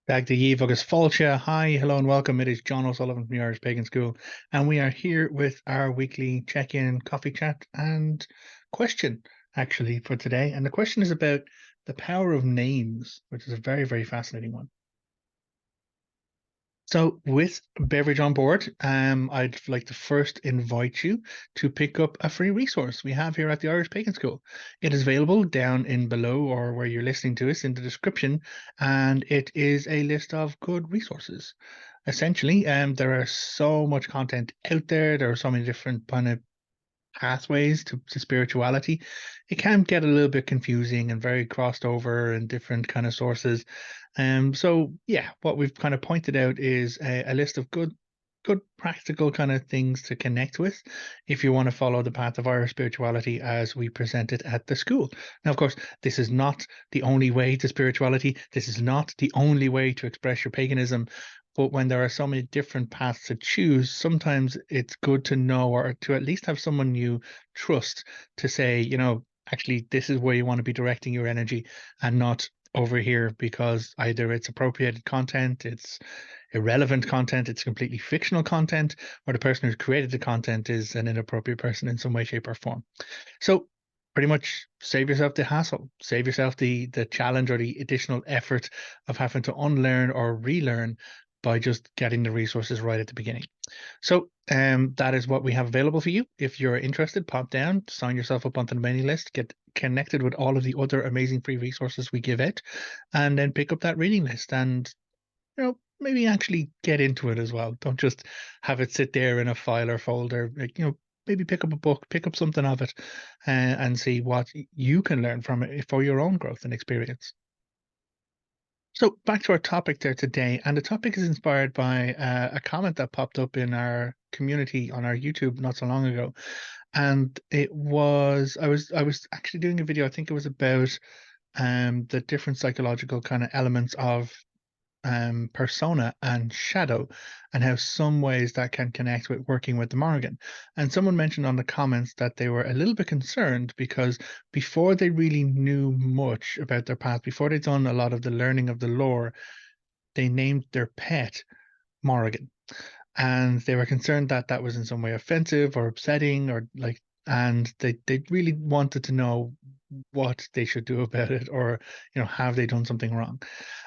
Dag the Eve August Fulcha. Hi, hello, and welcome. It is John O'Sullivan from the Irish Pagan School, and we are here with our weekly check-in coffee chat and question actually for today. And the question is about the power of names, which is a very, very fascinating one. So, with beverage on board, I'd like to first invite you to pick up a free resource we have here at the Irish Pagan School. It is available down in below or where you're listening to us in the description, and it is a list of good resources. Essentially, there are so much content out there. There are so many different kind of pathways to spirituality. It can get a little bit confusing and very crossed over and different kind of sources. So yeah, what we've kind of pointed out is a list of good practical kind of things to connect with if you want to follow the path of Irish spirituality as we present it at the school. Now, of course, this is not the only way to spirituality. This is not the only way to express your paganism. But when there are so many different paths to choose, sometimes it's good to know or to at least have someone you trust to say, actually, this is where you want to be directing your energy and not over here because either it's appropriated content, it's irrelevant content, it's completely fictional content, or the person who's created the content is an inappropriate person in some way, shape, or form. So pretty much save yourself the hassle, save yourself the challenge or the additional effort of having to unlearn or relearn by just getting the resources right at the beginning. So that is what we have available for you. If you're interested, pop down, sign yourself up onto the mailing list, get connected with all of the other amazing free resources we give out, and then pick up that reading list and maybe actually get into it as well. Don't just have it sit there in a file or folder. Like, maybe pick up a book, pick up something of it, and see what you can learn from it for your own growth and experience. So back to our topic there today, and the topic is inspired by a comment that popped up in our community on our YouTube not so long ago, and it was I was actually doing a video. I think it was about the different psychological kind of elements of persona and shadow, and how some ways that can connect with working with the Morrigan. And someone mentioned on the comments that they were a little bit concerned because before they really knew much about their path, before they'd done a lot of the learning of the lore, they named their pet Morrigan, and they were concerned that that was in some way offensive or upsetting or like, and they really wanted to know what they should do about it, or have they done something wrong.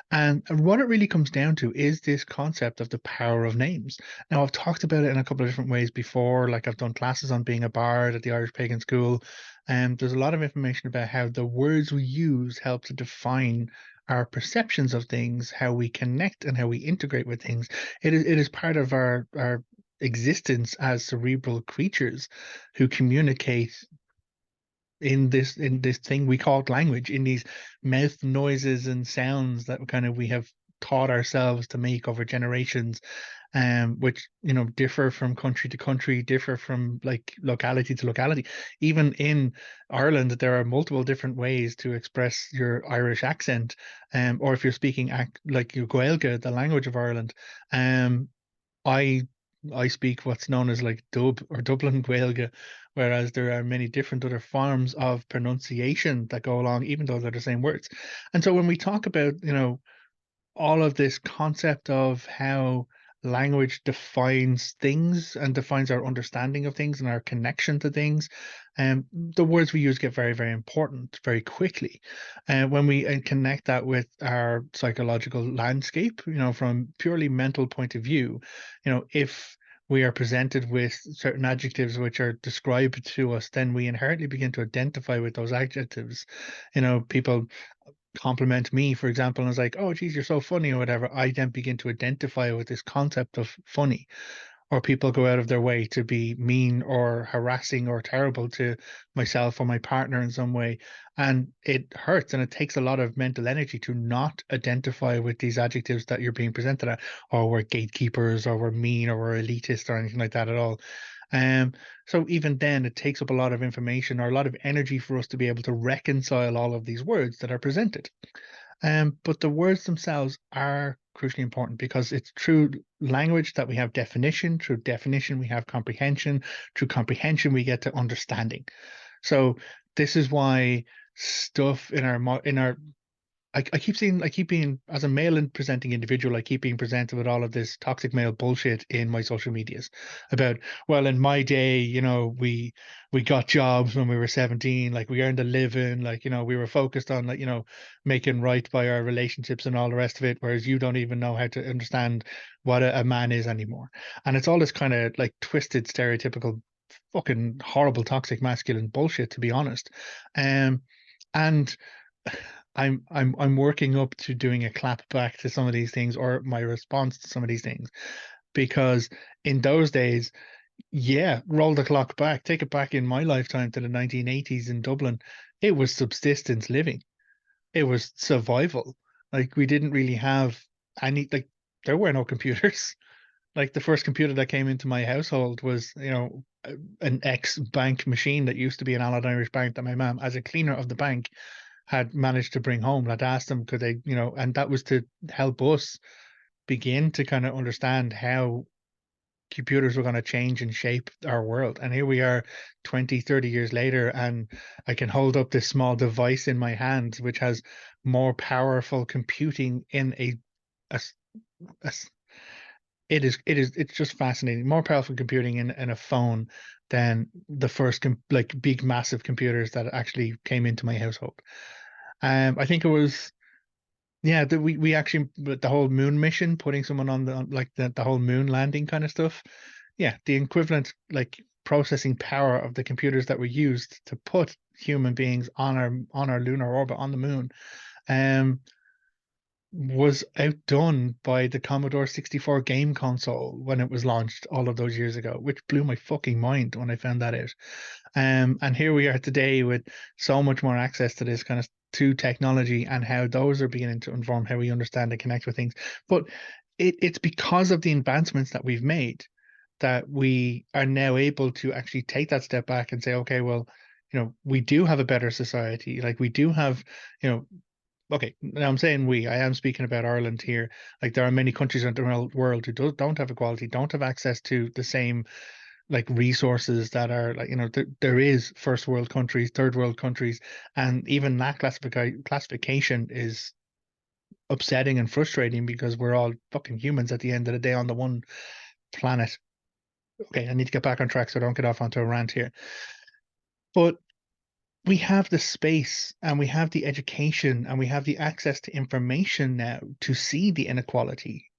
And what it really comes down to is this concept of the power of names. Now, I've talked about it in a couple of different ways before. Like, I've done classes on being a bard at the Irish Pagan School, and there's a lot of information about how the words we use help to define our perceptions of things, how we connect and how we integrate with things. It is part of our existence as cerebral creatures who communicate in this thing we call language, in these mouth noises and sounds that kind of we have taught ourselves to make over generations, which differ from country to country, differ from like locality to locality. Even in Ireland, there are multiple different ways to express your Irish accent, or if you're speaking like your Gaeilge, the language of Ireland. I I speak what's known as like Dub or Dublin Gaeilge, whereas there are many different other forms of pronunciation that go along, even though they're the same words. And so when we talk about, all of this concept of how language defines things and defines our understanding of things and our connection to things, the words we use get very, very important very quickly. And when we connect that with our psychological landscape, from purely mental point of view, if we are presented with certain adjectives which are described to us, then we inherently begin to identify with those adjectives. People compliment me, for example, and it's like, oh, geez, you're so funny or whatever. I then begin to identify with this concept of funny. Or people go out of their way to be mean or harassing or terrible to myself or my partner in some way. And it hurts and it takes a lot of mental energy to not identify with these adjectives that you're being presented at, or we're gatekeepers, or we're mean, or we're elitist, or anything like that at all. Um, so even then, it takes up a lot of information or a lot of energy for us to be able to reconcile all of these words that are presented. But the words themselves are crucially important because it's through language that we have definition, through definition we have comprehension, through comprehension we get to understanding. So this is why stuff in our I keep seeing, I keep being, as a male and presenting individual, I keep being presented with all of this toxic male bullshit in my social medias about, well, in my day, we got jobs when we were 17, like we earned a living, like, we were focused on, like, making right by our relationships and all the rest of it, whereas you don't even know how to understand what a man is anymore. And it's all this kind of like twisted, stereotypical, fucking horrible, toxic masculine bullshit, to be honest. And I'm working up to doing a clap back to some of these things, or my response to some of these things, because in those days, yeah, roll the clock back, take it back in my lifetime to the 1980s in Dublin. It was subsistence living. It was survival. Like we didn't really have any, like there were no computers. Like the first computer that came into my household was, an ex-bank machine that used to be an Allied Irish Bank that my mom, as a cleaner of the bank, had managed to bring home. I'd asked them, could they, and that was to help us begin to kind of understand how computers were going to change and shape our world. And here we are 20, 30 years later, and I can hold up this small device in my hand, which has more powerful computing in a, a it's just fascinating. More powerful computing in a phone than the first like big massive computers that actually came into my household. I think it was, yeah, we actually, with the whole moon mission, putting someone on like the whole moon landing kind of stuff. Yeah, the equivalent like processing power of the computers that were used to put human beings on our lunar orbit on the moon. Um, was outdone by the Commodore 64 game console when it was launched all of those years ago, which blew my fucking mind when I found that out. And here we are today with so much more access to this kind of to technology, and how those are beginning to inform how we understand and connect with things. But it's because of the advancements that we've made that we are now able to actually take that step back and say, okay, well, we do have a better society. Like we do have, you know, okay, now I'm saying we, I am speaking about Ireland here. Like there are many countries around the world who don't have equality, don't have access to the same like resources that are like, there is first world countries, third world countries, and even that classification is upsetting and frustrating because we're all fucking humans at the end of the day on the one planet. Okay, I need to get back on track so I don't get off onto a rant here. But we have the space and we have the education and we have the access to information now to see the inequality,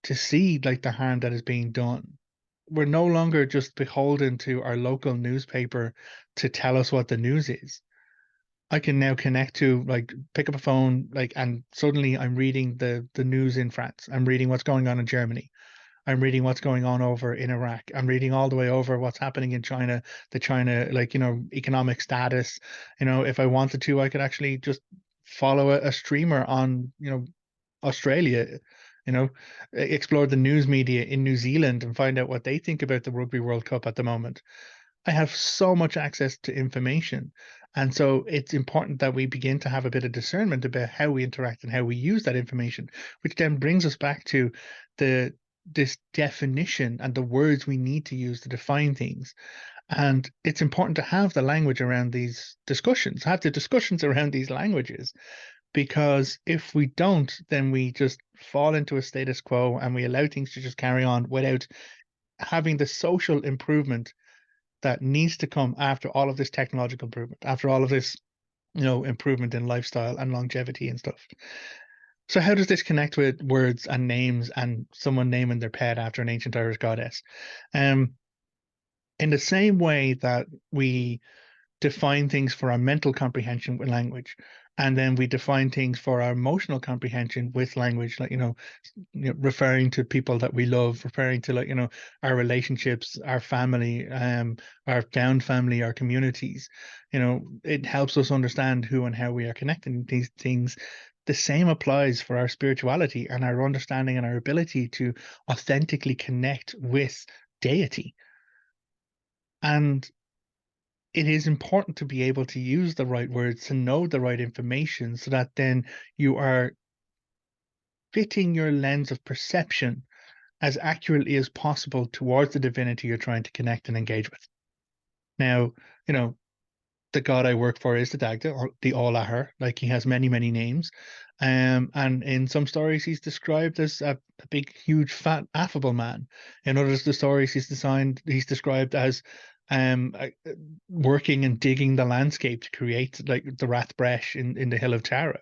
to see like the harm that is being done. We're no longer just beholden to our local newspaper to tell us what the news is. I can now connect to like pick up a phone like and suddenly I'm reading the news in France. I'm reading what's going on in Germany. I'm reading what's going on over in Iraq. I'm reading all the way over what's happening in China, the China, like, economic status. If I wanted to, I could actually just follow a streamer on, Australia, you know, explore the news media in New Zealand and find out what they think about the Rugby World Cup at the moment. I have so much access to information. And so it's important that we begin to have a bit of discernment about how we interact and how we use that information, which then brings us back to the this definition and the words we need to use to define things. And it's important to have the language around these discussions, have the discussions around these languages, because if we don't, then we just fall into a status quo and we allow things to just carry on without having the social improvement that needs to come after all of this technological improvement, after all of this, improvement in lifestyle and longevity and stuff. So how does this connect with words and names and someone naming their pet after an ancient Irish goddess? Um, in the same way that we define things for our mental comprehension with language, and then we define things for our emotional comprehension with language, like referring to people that we love, referring to, like, our relationships, our family, our found family, our communities. It helps us understand who and how we are connecting these things. The same applies for our spirituality and our understanding and our ability to authentically connect with deity. And it is important to be able to use the right words, to know the right information, so that then you are fitting your lens of perception as accurately as possible towards the divinity you're trying to connect and engage with. Now, the god I work for is the Dagda, or the All Ahar. Like, he has many, many names. And in some stories, he's described as a big, huge, fat, affable man. In others, the stories he's described as working and digging the landscape to create like the Rathbresh in the Hill of Tara.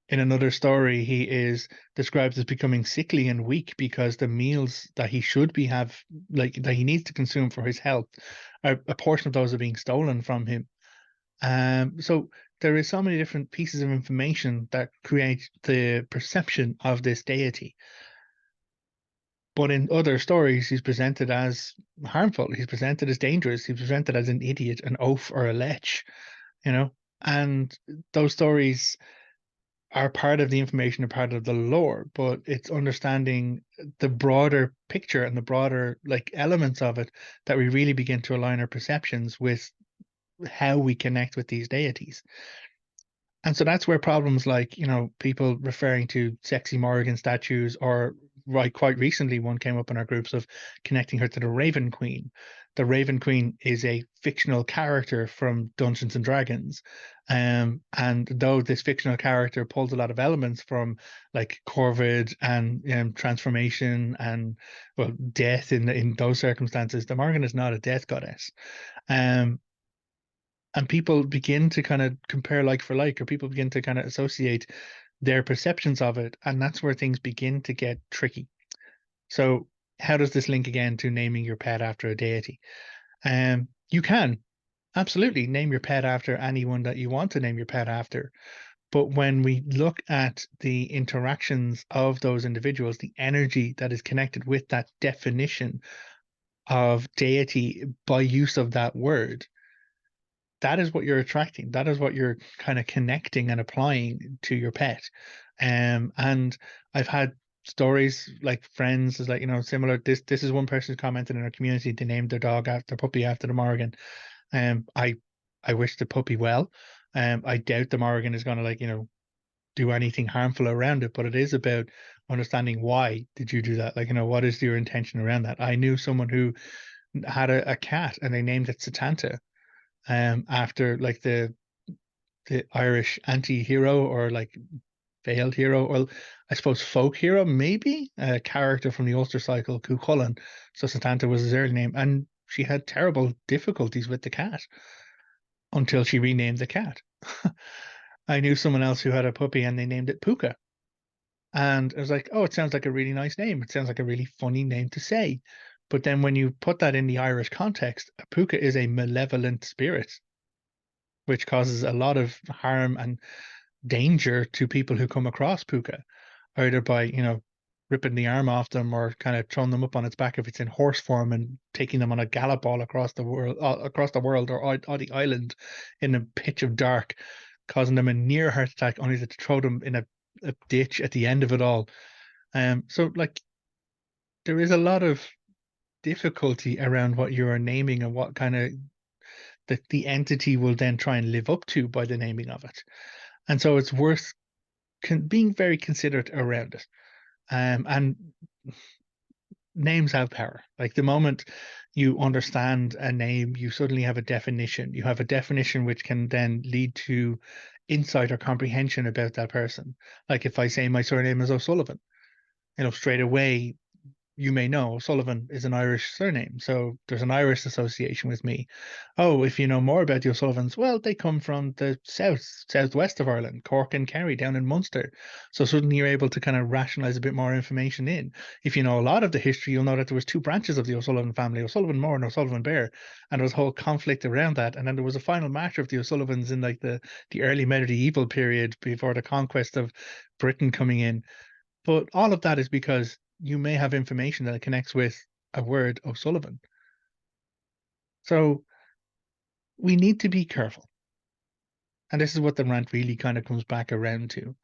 In another story, he is described as becoming sickly and weak because the meals that he should be have like that he needs to consume for his health, a portion of those are being stolen from him. So there is so many different pieces of information that create the perception of this deity. But in other stories, he's presented as harmful. He's presented as dangerous. He's presented as an idiot, an oaf, or a lech, you know. And those stories are part of the information, are part of the lore, but it's understanding the broader picture and the broader like elements of it that we really begin to align our perceptions with how we connect with these deities. And so that's where problems like, people referring to sexy Morrigan statues, or right, quite recently, one came up in our groups of connecting her to the Raven Queen. The Raven Queen is a fictional character from Dungeons and Dragons. And though this fictional character pulls a lot of elements from like Corvid and transformation and, well, death in those circumstances, the Morrigan is not a death goddess. Um, and people begin to kind of compare like for like, or people begin to kind of associate their perceptions of it, and that's where things begin to get tricky. So how does this link again to naming your pet after a deity? You can absolutely name your pet after anyone that you want to name your pet after, but when we look at the interactions of those individuals, the energy that is connected with that definition of deity by use of that word, that is what you're attracting. That is what you're kind of connecting and applying to your pet. And I've had stories like friends is like, similar. This is one person who's commented in our community. They named their dog after their puppy after the Morrigan. I wish the puppy well. I doubt the Morrigan is gonna like, do anything harmful around it, but it is about understanding why did you do that? Like, what is your intention around that? I knew someone who had a cat and they named it Satanta, after like the Irish anti-hero, or like failed hero, or I suppose folk hero, maybe a character from the Ulster cycle, Cuchulainn. So Satanta was his early name, and she had terrible difficulties with the cat until she renamed the cat. I knew someone else who had a puppy and they named it Puka. And I was like, oh, it sounds like a really nice name. It sounds like a really funny name to say. But then when you put that in the Irish context, a puka is a malevolent spirit, which causes a lot of harm and danger to people who come across puka, either by, ripping the arm off them, or kind of throwing them up on its back if it's in horse form and taking them on a gallop all across the world, or or the island in a pitch of dark, causing them a near heart attack, only to throw them in a ditch at the end of it all. So like there is a lot of difficulty around what you are naming and what kind of the entity will then try and live up to by the naming of it. And so it's worth being very considerate around it. And names have power. Like the moment you understand a name, you suddenly have a definition. You have a definition which can then lead to insight or comprehension about that person. Like if I say my surname is O'Sullivan, straight away you may know Sullivan is an Irish surname, so there's an Irish association with me. Oh, if you know more about the O'Sullivans, well, they come from the southwest of Ireland, Cork and Kerry, down in Munster. So suddenly you're able to kind of rationalize a bit more information in. If you know a lot of the history, you'll know that there was two branches of the O'Sullivan family, O'Sullivan Moore and O'Sullivan Bear, and there was a whole conflict around that. And then there was a final matter of the O'Sullivans in like the early medieval period before the conquest of Britain coming in. But all of that is because you may have information that connects with a word O'Sullivan. So we need to be careful. And this is what the rant really kind of comes back around to.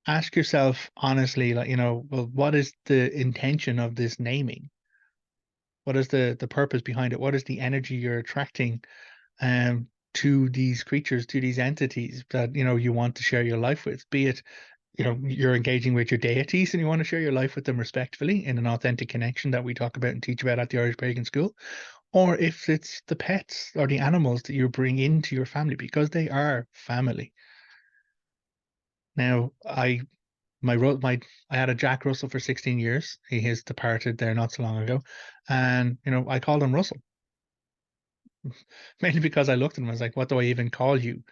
Ask yourself honestly, like, well, what is the intention of this naming? What is the purpose behind it? What is the energy you're attracting to these creatures, to these entities that, you want to share your life with? Be it, you're engaging with your deities and you want to share your life with them respectfully in an authentic connection that we talk about and teach about at the Irish Pagan School, or if it's the pets or the animals that you bring into your family because they are family. Now, my I had a Jack Russell for 16 years. He has departed there not so long ago, and I called him Russell mainly because I looked at him. I was like, "What do I even call you?"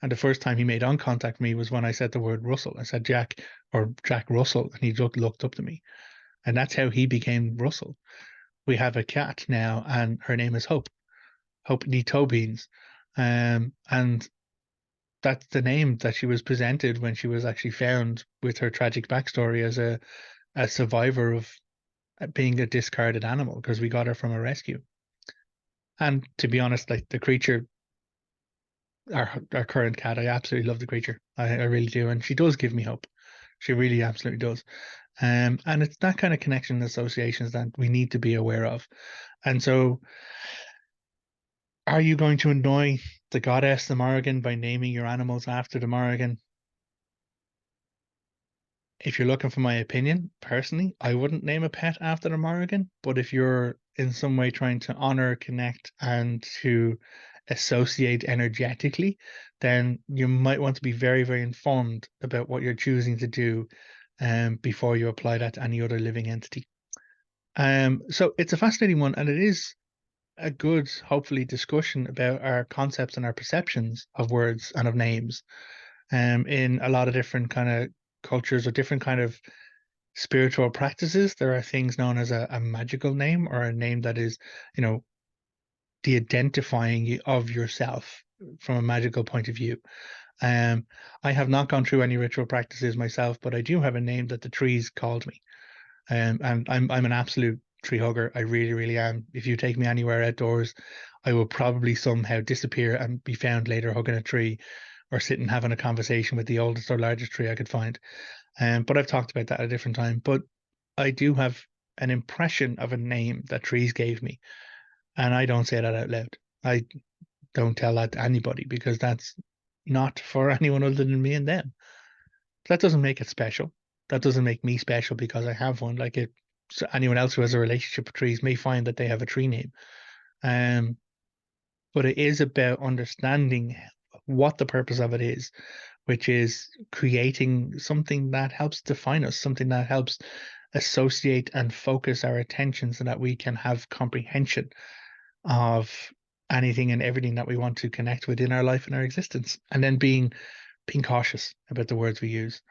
And the first time he made eye contact with me was when I said the word Russell. I said Jack or Jack Russell, and he looked up to me, and that's how he became Russell. We have a cat now, and her name is Hope. Hope the toe beans, and that's the name that she was presented when she was actually found with her tragic backstory as a survivor of being a discarded animal because we got her from a rescue. And to be honest, like the creature, our current cat, I absolutely love the creature. I really do, and she does give me hope. She really absolutely does. And it's that kind of connection and associations that we need to be aware of. And so, are you going to annoy the goddess, the Morrigan, by naming your animals after the Morrigan? If you're looking for my opinion, personally, I wouldn't name a pet after a Morrigan. But if you're in some way trying to honor, connect, and to associate energetically, then you might want to be very, very informed about what you're choosing to do before you apply that to any other living entity. So it's a fascinating one, and it is a good, hopefully, discussion about our concepts and our perceptions of words and of names in a lot of different kind of cultures or different kind of spiritual practices. There are things known as a magical name or a name that is, you know, the identifying of yourself from a magical point of view. Um, I have not gone through any ritual practices myself, but I do have a name that the trees called me. And I'm an absolute tree hugger. I really, really am. If you take me anywhere outdoors, I will probably somehow disappear and be found later hugging a tree or sitting having a conversation with the oldest or largest tree I could find. But I've talked about that at a different time. But I do have an impression of a name that trees gave me, and I don't say that out loud. I don't tell that to anybody because that's not for anyone other than me and them. That doesn't make it special. That doesn't make me special because I have one. Like it, so anyone else who has a relationship with trees may find that they have a tree name. Um, but it is about understanding what the purpose of it is, which is creating something that helps define us, something that helps associate and focus our attention so that we can have comprehension of anything and everything that we want to connect with in our life and our existence. And then being cautious about the words we use,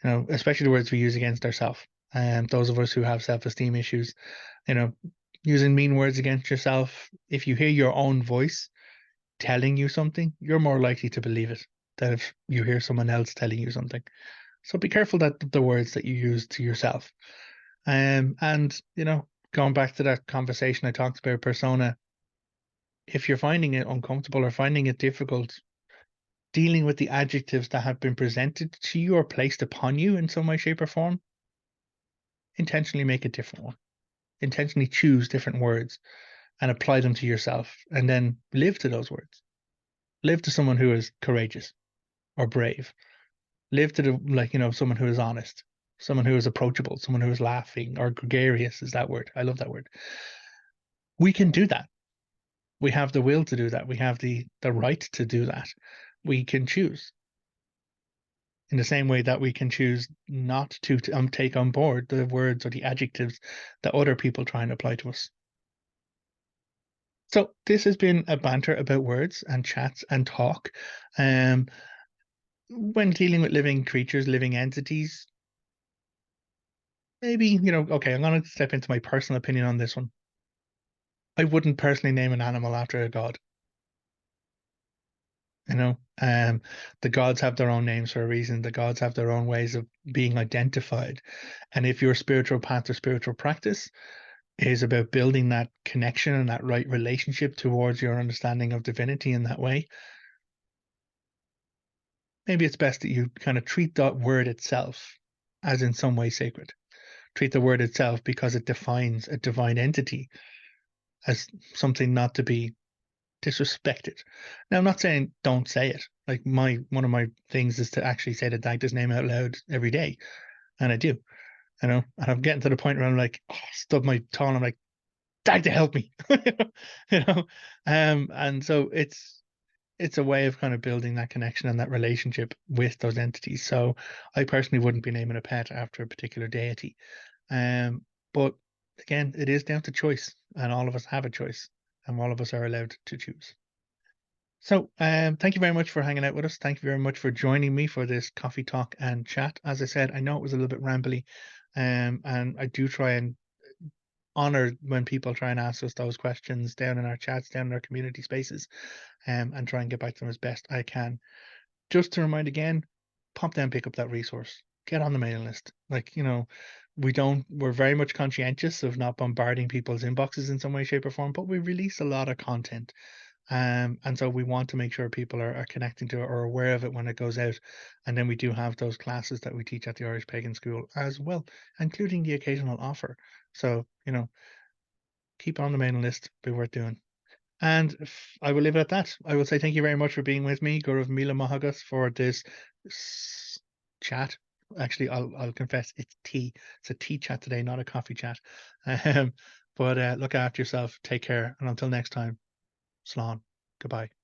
especially the words we use against ourselves. And those of us who have self-esteem issues, you know, using mean words against yourself, if you hear your own voice telling you something, you're more likely to believe it than if you hear someone else telling you something. So be careful that the words that you use to yourself. And going back to that conversation I talked about persona, if you're finding it uncomfortable or finding it difficult dealing with the adjectives that have been presented to you or placed upon you in some way, shape, or form, intentionally make a different one. Intentionally choose different words and apply them to yourself, and then live to those words. Live to someone who is courageous or brave. Live to someone who is honest, someone who is approachable, someone who is laughing or gregarious is that word. I love that word. We can do that. We have the will to do that. We have the right to do that. We can choose in the same way that we can choose not to take on board the words or the adjectives that other people try and apply to us. So this has been a banter about words and chats and talk. Um, when dealing with living creatures, living entities, maybe, okay, I'm going to step into my personal opinion on this one. I wouldn't personally name an animal after a god. You know, the gods have their own names for a reason. The gods have their own ways of being identified. And if your spiritual path or spiritual practice is about building that connection and that right relationship towards your understanding of divinity in that way, maybe it's best that you kind of treat that word itself as in some way sacred. Treat the word itself because it defines a divine entity as something not to be disrespected. Now, I'm not saying don't say it. Like one of my things is to actually say the Dagda's name out loud every day, and I do. And I'm getting to the point where I'm like, stub my toe, and I'm like, Dagda, help me, you know. And so it's a way of kind of building that connection and that relationship with those entities. So I personally wouldn't be naming a pet after a particular deity. But again, it is down to choice, and all of us have a choice, and all of us are allowed to choose. So, thank you very much for hanging out with us. Thank you very much for joining me for this coffee talk and chat. As I said, I know it was a little bit rambly, and I do try and honor when people try and ask us those questions down in our chats, down in our community spaces, and try and get back to them as best I can. Just to remind again, pop down, pick up that resource, get on the mailing list. Like, we're very much conscientious of not bombarding people's inboxes in some way, shape, or form, but we release a lot of content. And so we want to make sure people are connecting to it or aware of it when it goes out. And then we do have those classes that we teach at the Irish Pagan School as well, including the occasional offer. So, keep on the mailing list, be worth doing. And I will leave it at that. I will say thank you very much for being with me, Gaurav Mila Mahagas, for this chat. Actually, I'll confess it's tea. It's a tea chat today, not a coffee chat. Um, but look after yourself. Take care, and until next time, Slán. Goodbye.